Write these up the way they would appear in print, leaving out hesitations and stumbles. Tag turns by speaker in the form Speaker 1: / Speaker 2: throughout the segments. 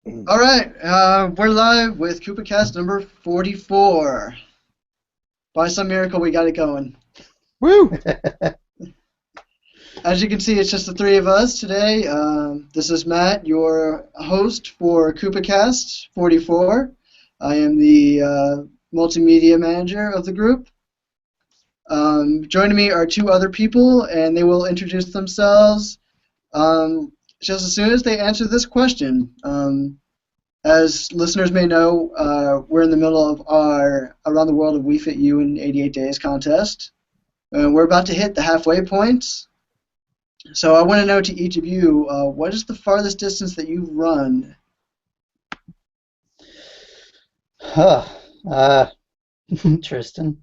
Speaker 1: All right, we're live with Koopa Kast number 44. By some miracle, we got it going.
Speaker 2: Woo!
Speaker 1: As you can see, it's just the three of us today. This is Matt, your host for Koopa Kast 44. I am the multimedia manager of the group. Joining me are two other people, and they will introduce themselves just as soon as they answer this question. As listeners may know, we're in the middle of our Around the World of Wii Fit You in 88 Days contest. We're about to hit the halfway point. So I want to know to each of you, what is the farthest distance that you've run?
Speaker 3: Huh. Tristan.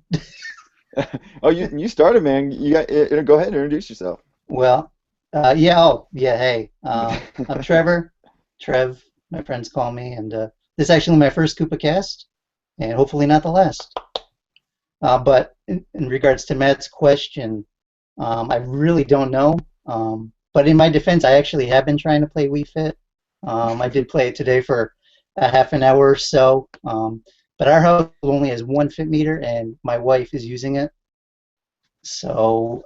Speaker 2: Oh, you started, man. You got go ahead and introduce yourself.
Speaker 3: Well, yeah, hey. I'm Trevor. Trev, my friends call me, and this is actually my first Koopa Cast, and hopefully not the last. But in regards to Matt's question, I really don't know. But in my defense, I actually have been trying to play Wii Fit. I did play it today for a half an hour or so. But our house only has one fit meter, and my wife is using it. So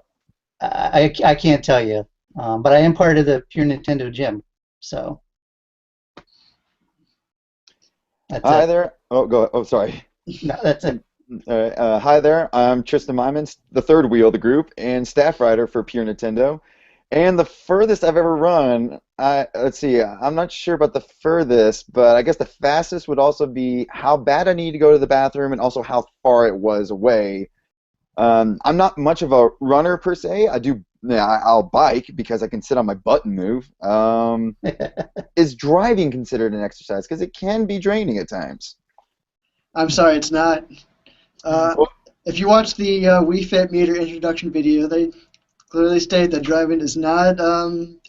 Speaker 3: I can't tell you. But I am part of the Pure Nintendo gym. So that's
Speaker 2: Hi
Speaker 3: it.
Speaker 2: there. Oh, go. Oh, sorry.
Speaker 3: No, that's it.
Speaker 2: All right. Hi there. I'm Tristan Mymans, the third wheel of the group and staff writer for Pure Nintendo. And the furthest I've ever run, let's see, I'm not sure about the furthest, but I guess the fastest would also be how bad I need to go to the bathroom and also how far it was away. I'm not much of a runner per se. Yeah, I'll bike because I can sit on my butt and move. Is driving considered an exercise? Because it can be draining at times.
Speaker 1: I'm sorry, it's not. Uh,
Speaker 2: Well,
Speaker 1: if you watch the Wii Fit meter introduction video, they clearly state that driving is not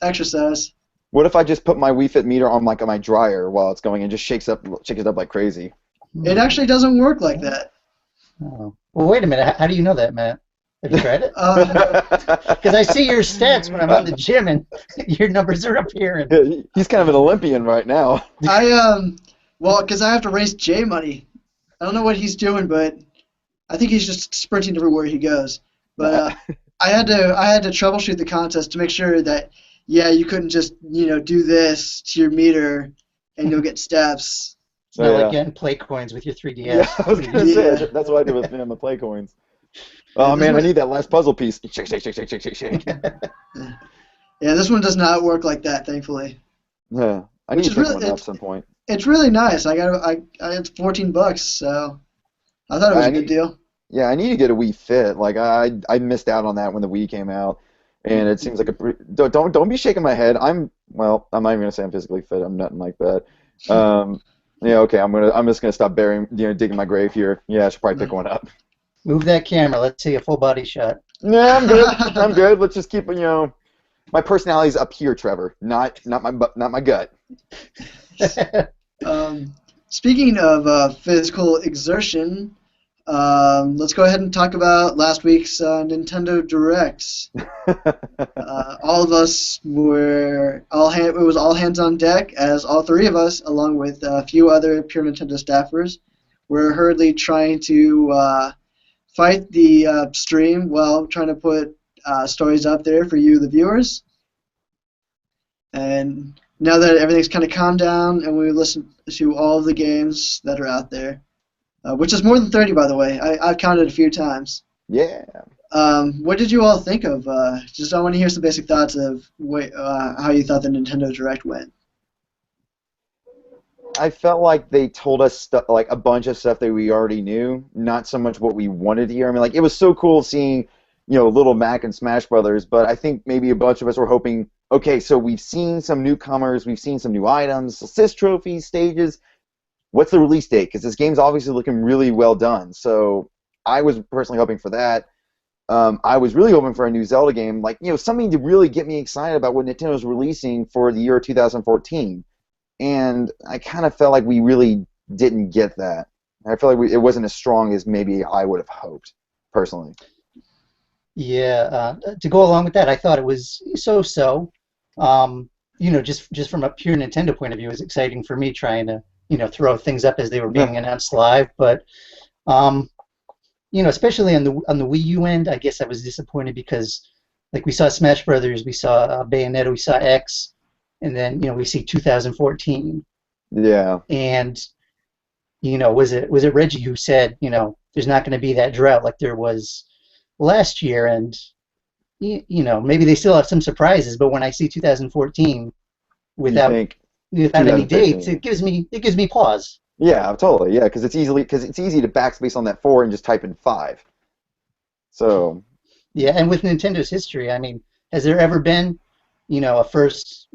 Speaker 1: exercise.
Speaker 2: what if I just put my Wii Fit meter on like on my dryer while it's going and just shakes it up like crazy?
Speaker 1: It actually doesn't work like that.
Speaker 3: Oh. Well, wait a minute. How do you know that, Matt? Have you tried it?
Speaker 1: Uh,
Speaker 3: Because I see your stats when I'm on the gym, and your numbers are appearing.
Speaker 2: He's kind of an Olympian right now.
Speaker 1: well, because I have to raise J Money. I don't know what he's doing, but I think he's just sprinting everywhere he goes. But I had to troubleshoot the contest to make sure that yeah, you couldn't just do this to your meter and you'll get steps.
Speaker 3: It's
Speaker 2: So
Speaker 3: not like
Speaker 2: yeah,
Speaker 3: getting play coins with your
Speaker 2: yeah.
Speaker 3: 3DS.
Speaker 2: I was gonna
Speaker 1: Yeah,
Speaker 2: say that's what I do with the play coins.
Speaker 1: yeah.
Speaker 2: Oh
Speaker 1: This
Speaker 2: man, I
Speaker 1: one,
Speaker 2: need that last puzzle piece. Shake, shake, shake, shake, shake, shake, shake.
Speaker 1: yeah, this one does not work like that, thankfully.
Speaker 2: Yeah, I need
Speaker 1: Which
Speaker 2: to
Speaker 1: is
Speaker 2: pick
Speaker 1: really
Speaker 2: one up some point.
Speaker 1: it's really nice. It's $14, so I thought it was
Speaker 2: I
Speaker 1: a good
Speaker 2: need,
Speaker 1: deal.
Speaker 2: yeah, I need to get a Wii Fit. Like I missed out on that when the Wii came out, and it seems like don't be shaking my head. I'm not even gonna say I'm physically fit. I'm nothing like that. Um, yeah, okay, I'm just gonna stop burying, digging my grave here. Yeah, I should probably pick one up.
Speaker 3: Move that camera. Let's see a full body shot.
Speaker 2: Yeah, I'm good. I'm good. Let's just keep, my personality's up here, Trevor, not my gut.
Speaker 1: Um, Speaking of physical exertion, let's go ahead and talk about last week's Nintendo Direct. All of us it was all hands on deck as all three of us, along with a few other Pure Nintendo staffers, were hurriedly trying to fight the stream while trying to put stories up there for you, the viewers. And now that everything's kind of calmed down and we listen to all of the games that are out there, which is more than 30, by the way. I've counted a few times.
Speaker 2: Yeah.
Speaker 1: What did you all think of? Just I want to hear some basic thoughts of how you thought the Nintendo Direct went.
Speaker 2: I felt like they told us stuff, like a bunch of stuff that we already knew, not so much what we wanted to hear. I mean, like it was so cool seeing, Little Mac and Smash Brothers, but I think maybe a bunch of us were hoping, okay, so we've seen some newcomers, we've seen some new items, assist trophies, stages. What's the release date? Because this game's obviously looking really well done. So I was personally hoping for that. I was really hoping for a new Zelda game, like something to really get me excited about what Nintendo's releasing for the year 2014. And I kind of felt like we really didn't get that. I feel like it wasn't as strong as maybe I would have hoped, personally.
Speaker 3: Yeah, to go along with that, I thought it was so-so. just from a pure Nintendo point of view, it was exciting for me trying to, throw things up as they were being announced live. But, especially on the Wii U end, I guess I was disappointed because, like, we saw Smash Brothers, we saw Bayonetta, we saw X, and then we see 2014.
Speaker 2: Yeah.
Speaker 3: And was it Reggie who said, there's not going to be that drought like there was last year, and maybe they still have some surprises, but when I see 2014 without any dates, it gives me pause.
Speaker 2: Yeah, totally. Yeah, because it's easy to backspace on that 4 and just type in 5. So.
Speaker 3: Yeah, and with Nintendo's history, I mean, has there ever been, a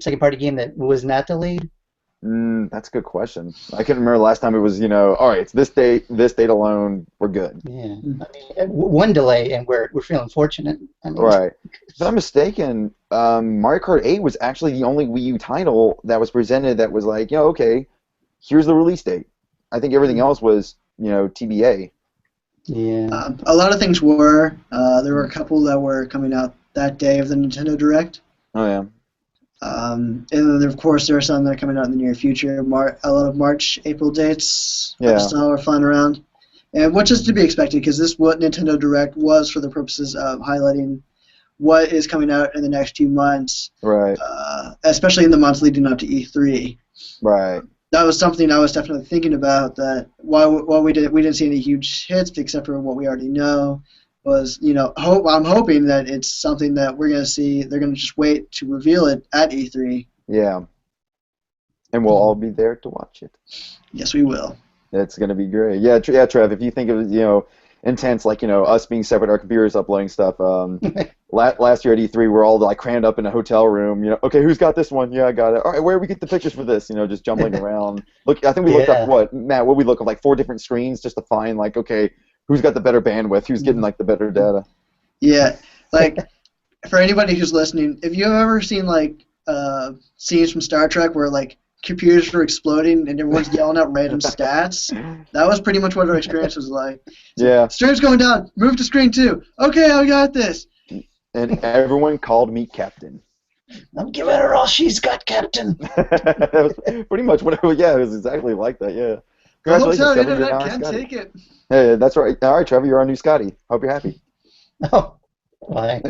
Speaker 3: second party game that was not delayed?
Speaker 2: That's a good question. I can't remember the last time it was, all right, it's this date alone, we're good.
Speaker 3: Yeah, I mean, one delay, and we're feeling fortunate. I mean,
Speaker 2: right. If I'm mistaken, Mario Kart 8 was actually the only Wii U title that was presented that was like, okay, here's the release date. I think everything else was, TBA.
Speaker 3: Yeah.
Speaker 1: A lot of things were. There were a couple that were coming out that day of the Nintendo Direct.
Speaker 2: Oh, yeah.
Speaker 1: And then, of course, there are some that are coming out in the near future. A lot of March, April dates still are flying around. And which is to be expected, because this what Nintendo Direct was for the purposes of highlighting what is coming out in the next few months.
Speaker 2: Right.
Speaker 1: Especially in the months leading up to E3.
Speaker 2: Right.
Speaker 1: That was something I was definitely thinking about. That while we didn't see any huge hits except for what we already know, was I'm hoping that it's something that we're going to see. They're going to just wait to reveal it at E3.
Speaker 2: Yeah. And we'll all be there to watch it.
Speaker 1: Yes, we will.
Speaker 2: It's going to be great. Yeah, Trev. If you think of intense, like us being separate, our computers uploading stuff. Last year at E3, we're all like crammed up in a hotel room. Okay, who's got this one? Yeah, I got it. All right, where do we get the pictures for this? Just jumbling around. Look, I think we looked up Matt? What we look up like 4 different screens just to find like, okay, who's got the better bandwidth? Who's getting like the better data?
Speaker 1: Yeah, like for anybody who's listening, if you've ever seen like scenes from Star Trek where like computers were exploding and everyone's yelling out random stats, that was pretty much what our experience was like.
Speaker 2: Yeah.
Speaker 1: Stream's going down. Move to screen 2. Okay, I got this.
Speaker 2: And everyone called me Captain.
Speaker 3: I'm giving her all she's got, Captain.
Speaker 2: That was pretty much what it was. Yeah, it was exactly like that. Yeah.
Speaker 1: The hotel internet can't take it.
Speaker 2: Hey, that's right. All right, Trevor, you're our new Scotty. Hope you're happy.
Speaker 3: Oh, why?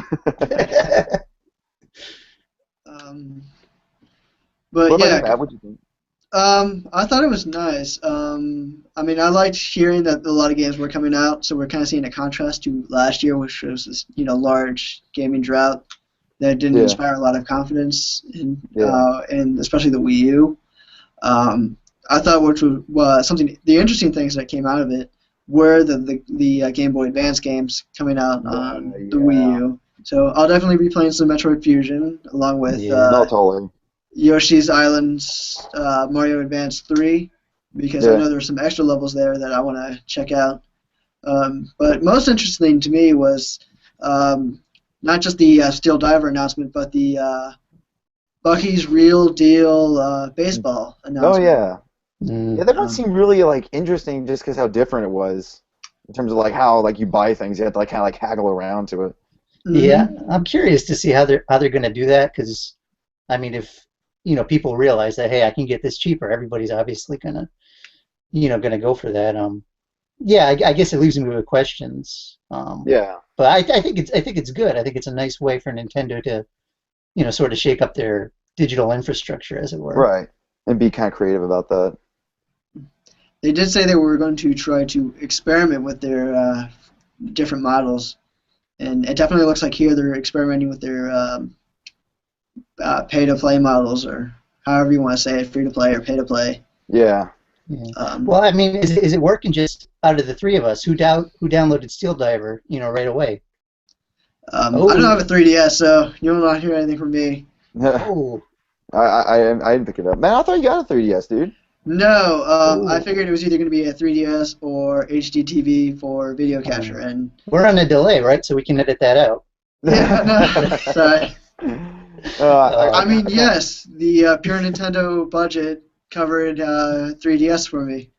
Speaker 1: But
Speaker 2: what
Speaker 1: yeah.
Speaker 2: about you, Matt? What'd you think?
Speaker 1: I thought it was nice. I mean, I liked hearing that a lot of games were coming out, so we're kind of seeing a contrast to last year, which was this, large gaming drought that didn't inspire a lot of confidence in especially the Wii U. I thought which was something. The interesting things that came out of it were the Game Boy Advance games coming out on the Wii U. So I'll definitely be playing some Metroid Fusion along with
Speaker 2: totally.
Speaker 1: Yoshi's Island's Mario Advance 3, because I know there's some extra levels there that I want to check out. But most interesting to me was not just the Steel Diver announcement, but the Bucky's Real Deal baseball announcement.
Speaker 2: Oh, yeah. Yeah, that one seemed really interesting just because how different it was in terms of how you buy things. You have to kind of haggle around to it.
Speaker 3: Yeah, I'm curious to see how they're going to do that, because I mean, if people realize that, hey, I can get this cheaper, everybody's obviously gonna go for that. I guess it leaves me with questions. But I think it's good. I think it's a nice way for Nintendo to sort of shake up their digital infrastructure, as it were.
Speaker 2: Right, and be kind of creative about that.
Speaker 1: They did say they were going to try to experiment with their different models, and it definitely looks like here they're experimenting with their pay-to-play models, or however you want to say it, free-to-play or pay-to-play.
Speaker 2: Yeah.
Speaker 3: Well, I mean, is it working just out of the three of us? Who downloaded Steel Diver, right away?
Speaker 1: I don't have a 3DS, so you will not hear anything from me.
Speaker 3: Oh.
Speaker 2: I didn't pick it up. Man, I thought you got a 3DS, dude.
Speaker 1: No, I figured it was either going to be a 3DS or HDTV for video capture, and
Speaker 3: we're on a delay, right? So we can edit that out.
Speaker 1: Yeah, no, sorry. I mean, yes, the pure Nintendo budget covered 3DS for me.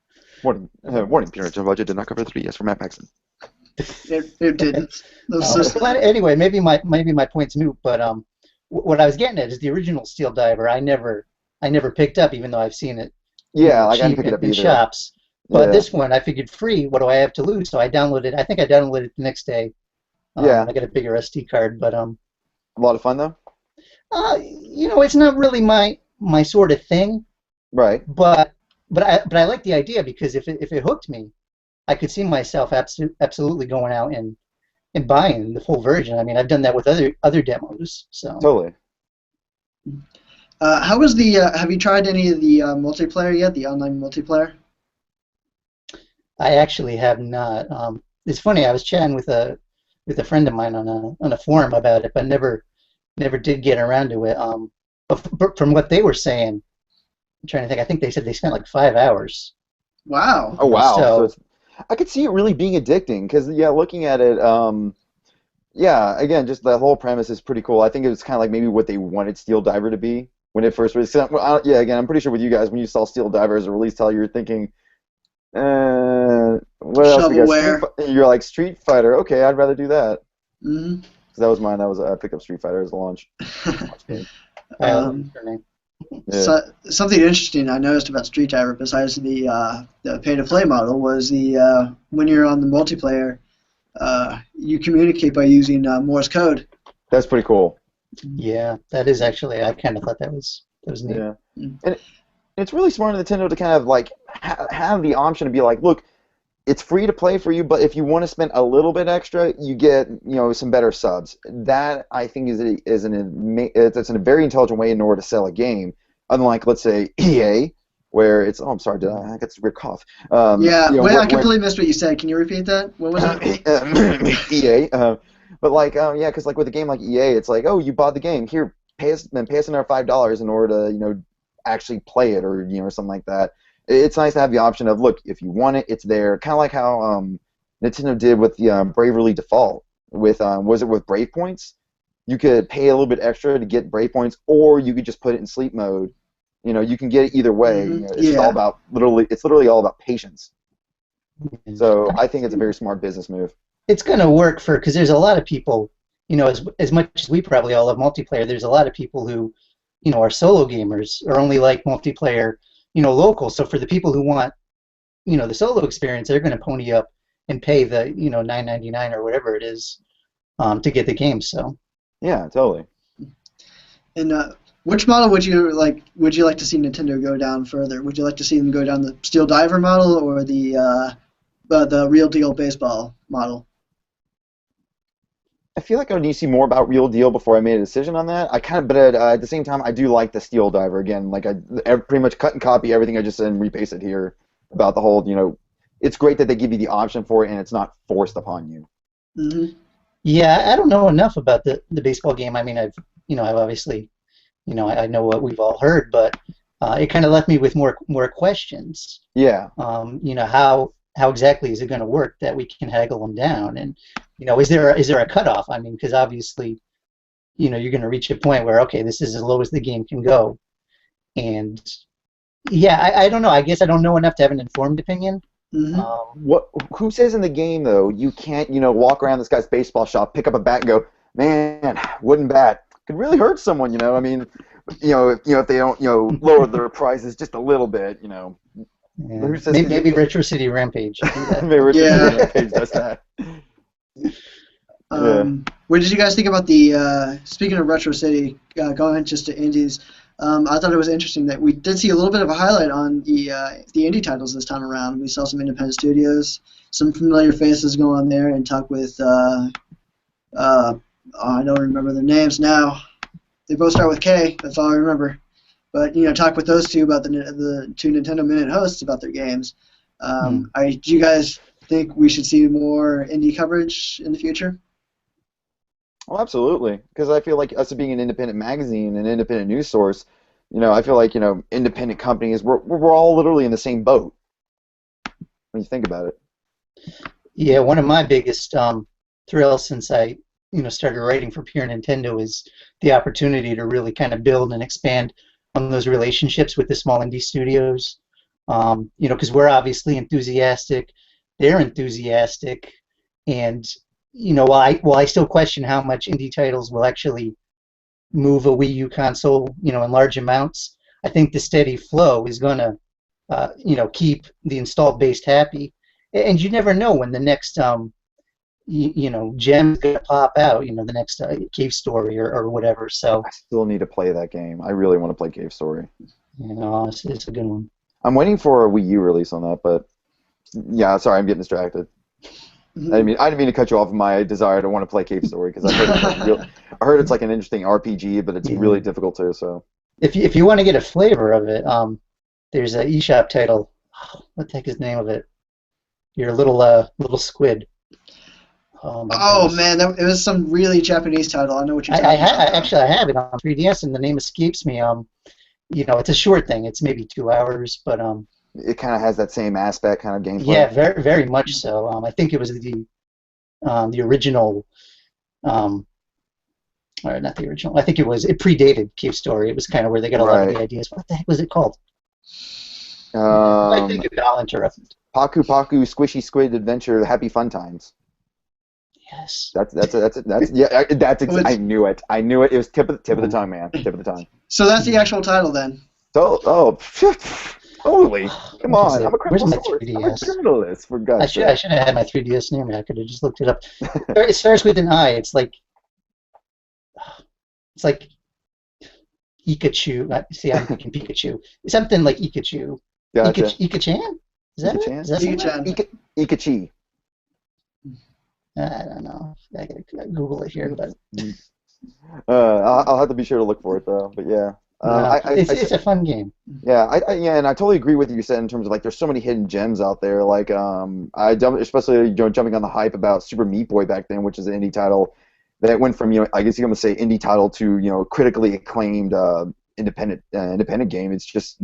Speaker 2: Warning, pure Nintendo budget did not cover 3DS for Matt Paxton.
Speaker 1: It didn't.
Speaker 3: Anyway, maybe my point's moot, but what I was getting at is the original Steel Diver. I never picked up, even though I've seen it,
Speaker 2: Yeah, like I didn't
Speaker 3: cheap
Speaker 2: pick it up
Speaker 3: in
Speaker 2: either.
Speaker 3: shops. But
Speaker 2: Yeah,
Speaker 3: this one, I figured free. What do I have to lose? So I downloaded. I think I downloaded it the next day.
Speaker 2: yeah,
Speaker 3: I got a bigger SD card, but
Speaker 2: a lot of fun though.
Speaker 3: it's not really my sort of thing.
Speaker 2: Right.
Speaker 3: But but I like the idea because if it hooked me, I could see myself absolutely going out and buying the full version. I mean, I've done that with other demos. So
Speaker 2: Totally.
Speaker 1: How was the? Have you tried any of the multiplayer yet? The online multiplayer?
Speaker 3: I actually have not. It's funny. I was chatting with a friend of mine on a forum about it, but never did get around to it. But from what they were saying, I'm trying to think. I think they said they spent like 5 hours.
Speaker 1: Wow.
Speaker 2: Oh wow. So
Speaker 3: So
Speaker 2: it's I could see it really being addicting because yeah, looking at it, yeah, again, just the whole premise is pretty cool. I think it was kind of like maybe what they wanted Steel Diver to be when it first released. Well, yeah, again, I'm pretty sure with you guys when you saw Steel Diver as a release title, you were thinking, what else we got?
Speaker 1: Shovelware.
Speaker 2: You're like Street Fighter. Okay, I'd rather do that.
Speaker 1: Hmm.
Speaker 2: 'Cause that was mine. That was I picked up Street Fighter as a launch game.
Speaker 1: um,
Speaker 3: for me.
Speaker 2: Yeah.
Speaker 1: something interesting I noticed about Street Diver, besides the pay to play model, was the when you're on the multiplayer, you communicate by using Morse code.
Speaker 2: That's pretty cool.
Speaker 3: Yeah, that is actually. I kind of thought that was neat.
Speaker 2: Yeah.
Speaker 1: Mm.
Speaker 2: And it's really smart of Nintendo to kind of like have the option to be like, look, it's free to play for you, but if you want to spend a little bit extra, you get some better subs. That I think it's a very intelligent way in order to sell a game. Unlike let's say EA, where it's I'm sorry, I got this weird cough.
Speaker 1: Yeah, wait, I
Speaker 2: Where
Speaker 1: completely missed what you said. Can you repeat that? What was it?
Speaker 2: EA, but like yeah, because like with a game like EA, it's like oh you bought the game here, pay us another $5 in order to actually play it or something like that. It's nice to have the option of look if you want it, it's there. Kind of like how Nintendo did with the Bravely Default with was it with Brave Points? You could pay a little bit extra to get Brave Points, or you could just put it in sleep mode. You can get it either way. It's just all
Speaker 1: Yeah.
Speaker 2: about it's literally all about patience.
Speaker 3: And
Speaker 2: So I think it's a very smart business move.
Speaker 3: it's going to work because there's a lot of people, as much as we probably all love multiplayer, there's a lot of people who, are solo gamers or only like multiplayer, local. So for the people who want, the solo experience, they're going to pony up and pay the, 9.99 or whatever it is, to get the game. So
Speaker 2: Yeah, totally.
Speaker 1: And which model would you like? Would you like to see Nintendo go down further? Would you like to see them go down the Steel Diver model or the real deal baseball model?
Speaker 2: I feel like I would need to see more about Real Deal before I made a decision on that. But at the same time, I do like the Steel Diver again. Like pretty much cut and copy everything I just said and repaste it here about the whole. It's great that they give you the option for it and it's not forced upon you.
Speaker 1: Hmm.
Speaker 3: yeah, I don't know enough about the baseball game. I mean, I've obviously, I know what we've all heard, but it kind of left me with more questions.
Speaker 2: Yeah.
Speaker 3: How exactly is it going to work that we can haggle them down? And is there a cutoff? I mean, because obviously, you're going to reach a point where okay, this is as low as the game can go. And yeah, I don't know. I guess I don't know enough to have an informed opinion.
Speaker 1: Hmm.
Speaker 2: Who says in the game though you can't walk around this guy's baseball shop, pick up a bat, and go, man, wooden bat could really hurt someone. I mean, if they don't lower their prices just a little bit.
Speaker 3: Yeah.
Speaker 2: Who says
Speaker 3: Maybe Retro City Rampage should do that.
Speaker 2: maybe Richard
Speaker 1: Yeah.
Speaker 2: Page does that.
Speaker 1: What did you guys think about the? Speaking of Retro City, going just to indies, I thought it was interesting that we did see a little bit of a highlight on the indie titles this time around. We saw some independent studios, some familiar faces go on there and talk with. I don't remember their names now. They both start with K. That's all I remember. But talk with those two about the two Nintendo Minute hosts about their games. Do you guys think we should see more indie coverage in the future?
Speaker 2: Well, absolutely, because I feel like us being an independent magazine, an independent news source, I feel like independent companies, we're all literally in the same boat when you think about it.
Speaker 3: Yeah, one of my biggest thrills since I started writing for Pure Nintendo is the opportunity to really kind of build and expand on those relationships with the small indie studios. Because we're obviously enthusiastic, they're enthusiastic, and while I still question how much indie titles will actually move a Wii U console, in large amounts, I think the steady flow is going to, keep the installed base happy. And you never know when the next, gem's going to pop out, the next Cave Story or whatever. So,
Speaker 2: I still need to play that game. I really want to play Cave Story.
Speaker 3: it's a good one.
Speaker 2: I'm waiting for a Wii U release on that, but yeah, sorry, I'm getting distracted. I didn't mean to cut you off of my desire to want to play Cave Story because I heard it's like an interesting RPG, but it's really difficult too. So
Speaker 3: if you want to get a flavor of it, there's an eShop title. What the heck is the name of it? Your little squid.
Speaker 1: Oh man, it was some really Japanese title. I know what you're talking about.
Speaker 3: Actually, I have it on 3DS, and the name escapes me. It's a short thing. It's maybe 2 hours, but
Speaker 2: it kind of has that same aspect, kind of gameplay.
Speaker 3: Yeah, very very much so. I think it was the original, or not the original. I think it predated Cave Story. It was kind of where they got a lot of the ideas. What the heck was it called? I think I'll interrupt.
Speaker 2: Paku Paku Squishy Squid Adventure Happy Fun Times.
Speaker 3: Yes.
Speaker 2: That's I knew it. It was tip of the tongue, man. Tip of the tongue.
Speaker 1: So that's the actual title then.
Speaker 2: Holy, come on! I'm a
Speaker 3: Where's my
Speaker 2: criminalist.
Speaker 3: 3DS?
Speaker 2: I'm a criminalist, for God's sake.
Speaker 3: I should have had my 3DS near me. I could have just looked it up. It starts with an I. It's like Pikachu. See, I'm thinking Pikachu. Something like Ikachu.
Speaker 2: Gotcha.
Speaker 3: Ika-chan? Is that
Speaker 2: Ika-chan?
Speaker 3: it? Is that something?
Speaker 2: Ikachi.
Speaker 3: I don't know. I gotta Google it here, but
Speaker 2: I'll have to be sure to look for it though. But yeah,
Speaker 3: it's a fun game.
Speaker 2: Yeah, and I totally agree with what you said in terms of like there's so many hidden gems out there. Like especially jumping on the hype about Super Meat Boy back then, which is an indie title that went from I guess you're gonna say indie title to critically acclaimed independent game. It's just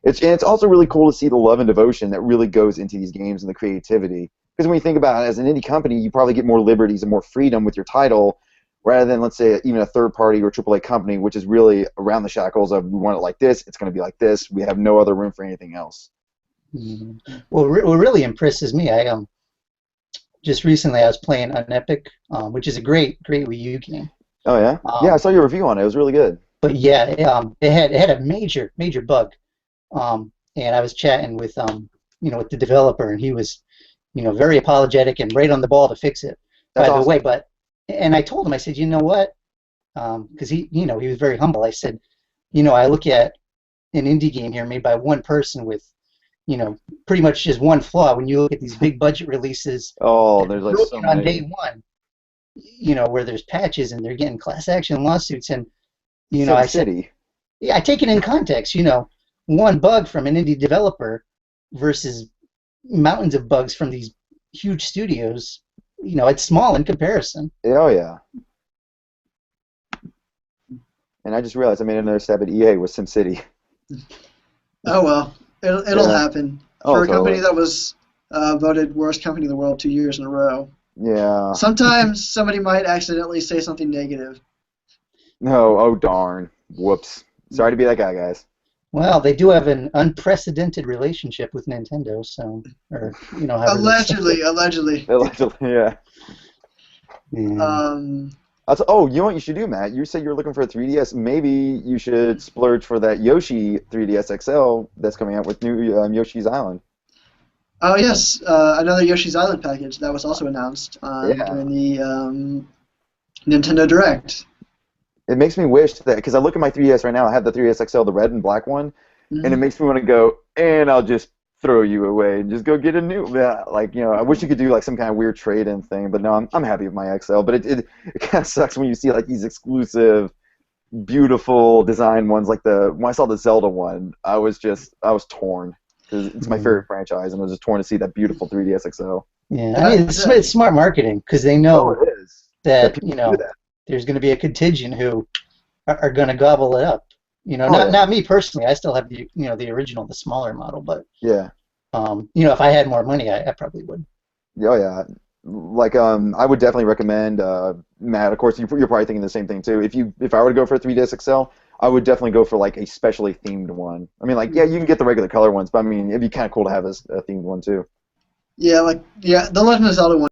Speaker 2: it's also really cool to see the love and devotion that really goes into these games and the creativity. Because when you think about it, as an indie company, you probably get more liberties and more freedom with your title, rather than, let's say, even a third-party or AAA company, which is really around the shackles of, we want it like this, it's going to be like this, we have no other room for anything else.
Speaker 3: Mm-hmm. Well, what really impresses me, just recently I was playing Unepic, which is a great Wii U game.
Speaker 2: Oh, yeah? Yeah, I saw your review on it. It was really good.
Speaker 3: But, yeah, it had a major bug. And I was chatting with, with the developer, and he was very apologetic and right on the ball to fix it.
Speaker 2: That's
Speaker 3: by the
Speaker 2: awesome.
Speaker 3: way, and I told him, I said, you know what? Because he was very humble. I said, I look at an indie game here made by one person with, pretty much just one flaw. When you look at these big budget releases,
Speaker 2: there's like so many
Speaker 3: on day one, where there's patches and they're getting class action lawsuits, and I said, yeah, I take it in context. One bug from an indie developer versus mountains of bugs from these huge studios, it's small in comparison.
Speaker 2: Oh yeah. And I just realized I made another stab at EA with SimCity.
Speaker 1: Oh well, it'll happen for a company that was voted worst company in the world 2 years in a row.
Speaker 2: Yeah.
Speaker 1: Sometimes somebody might accidentally say something negative.
Speaker 2: No, oh darn. Whoops. Sorry to be that guy, guys.
Speaker 3: Well, they do have an unprecedented relationship with Nintendo, so,
Speaker 1: allegedly,
Speaker 2: yeah.
Speaker 1: Yeah.
Speaker 2: Oh, you know what you should do, Matt? You said you were looking for a 3DS. Maybe you should splurge for that Yoshi 3DS XL that's coming out with new Yoshi's Island.
Speaker 1: Oh yes, another Yoshi's Island package that was also announced during the Nintendo Direct.
Speaker 2: It makes me wish that, because I look at my 3DS right now, I have the 3DS XL, the red and black one, and it makes me want to go, and I'll just throw you away and just go get a new. Yeah, I wish you could do like some kind of weird trade-in thing, but no, I'm happy with my XL. But it kind of sucks when you see like these exclusive, beautiful design ones, like when I saw the Zelda one, I was torn because it's my favorite franchise, and I was just torn to see that beautiful 3DS XL.
Speaker 3: Yeah, it's smart marketing because they know
Speaker 2: it is.
Speaker 3: that there's going to be a contingent who are going to gobble it up. Not me personally. I still have the original, the smaller model, but
Speaker 2: yeah.
Speaker 3: If I had more money, I probably would.
Speaker 2: Oh yeah, I would definitely recommend Matt. Of course, you're probably thinking the same thing too. If I were to go for a 3DS XL, I would definitely go for like a specially themed one. I mean, you can get the regular color ones, but I mean, it'd be kind of cool to have a themed one too.
Speaker 1: Yeah, the Legend of Zelda one